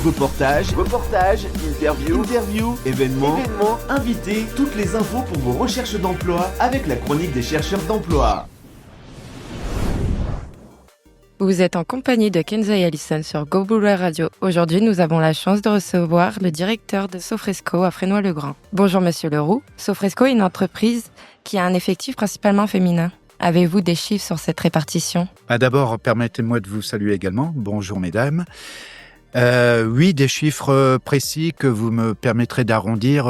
Reportages, interviews, événements, invités, toutes les infos pour vos recherches d'emploi avec la chronique des chercheurs d'emploi. Vous êtes en compagnie de Kenza et Alison sur Gobula Radio. Aujourd'hui, nous avons la chance de recevoir le directeur de Sofresco à Fresnoy-le-Grand. Bonjour Monsieur Leroux. Sofresco est une entreprise qui a un effectif principalement féminin. Avez-vous des chiffres sur cette répartition ? D'abord, permettez-moi de vous saluer également. Bonjour mesdames. Oui, des chiffres précis que vous me permettrez d'arrondir.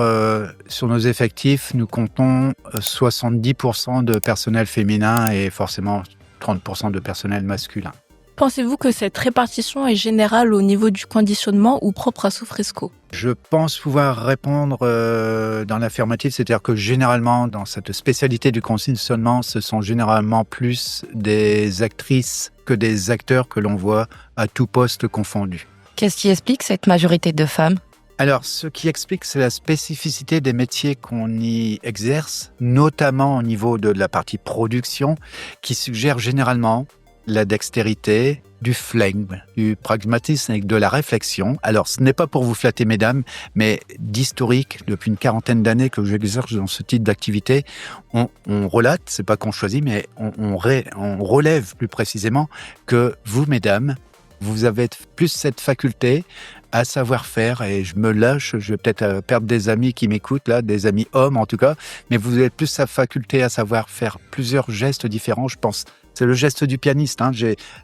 Sur nos effectifs, nous comptons 70% de personnel féminin et forcément 30% de personnel masculin. Pensez-vous que cette répartition est générale au niveau du conditionnement ou propre à Sofresco ? Je pense pouvoir répondre dans l'affirmative, c'est-à-dire que généralement, dans cette spécialité du conditionnement, ce sont généralement plus des actrices que des acteurs que l'on voit à tout poste confondu. Qu'est-ce qui explique cette majorité de femmes ? Alors, ce qui explique, c'est la spécificité des métiers qu'on y exerce, notamment au niveau de la partie production, qui suggère généralement la dextérité, du flegme, du pragmatisme et de la réflexion. Alors, ce n'est pas pour vous flatter, mesdames, mais d'historique, depuis une quarantaine d'années que j'exerce dans ce type d'activité, on relate, c'est pas qu'on choisit, mais on relève plus précisément que vous, mesdames, vous avez plus cette faculté à savoir faire, et je me lâche, je vais peut-être perdre des amis qui m'écoutent là, des amis hommes en tout cas, mais vous avez plus sa faculté à savoir faire plusieurs gestes différents, je pense. C'est le geste du pianiste, hein.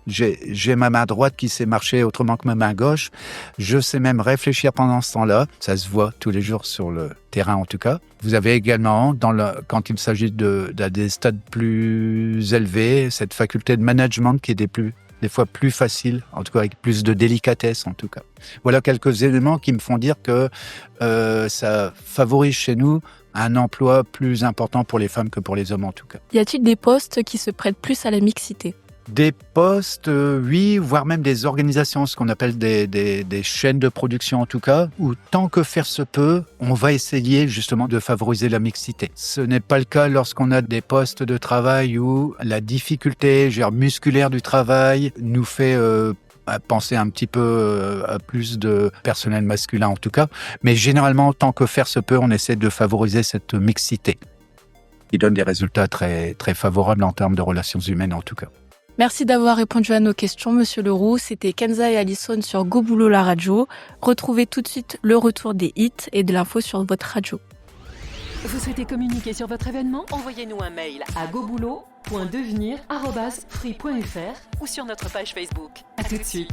J'ai ma main droite qui sait marcher autrement que ma main gauche. Je sais même réfléchir pendant ce temps-là. Ça se voit tous les jours sur le terrain en tout cas. Vous avez également, quand il s'agit des stades plus élevés, cette faculté de management qui est des fois plus facile, en tout cas avec plus de délicatesse en tout cas. Voilà quelques éléments qui me font dire que ça favorise chez nous un emploi plus important pour les femmes que pour les hommes en tout cas. Y a-t-il des postes qui se prêtent plus à la mixité ? Des postes, oui, voire même des organisations, ce qu'on appelle des chaînes de production en tout cas, où tant que faire se peut, on va essayer justement de favoriser la mixité. Ce n'est pas le cas lorsqu'on a des postes de travail où la difficulté musculaire du travail nous fait penser un petit peu à plus de personnel masculin en tout cas, mais généralement, tant que faire se peut, on essaie de favoriser cette mixité, qui donne des résultats très, très favorables en termes de relations humaines en tout cas. Merci d'avoir répondu à nos questions, Monsieur Leroux. C'était Kenza et Alison sur Gobula Radio. Retrouvez tout de suite le retour des hits et de l'info sur votre radio. Vous souhaitez communiquer sur votre événement ? Envoyez-nous un mail à goboulot.devenir@free.fr ou sur notre page Facebook. À tout de suite.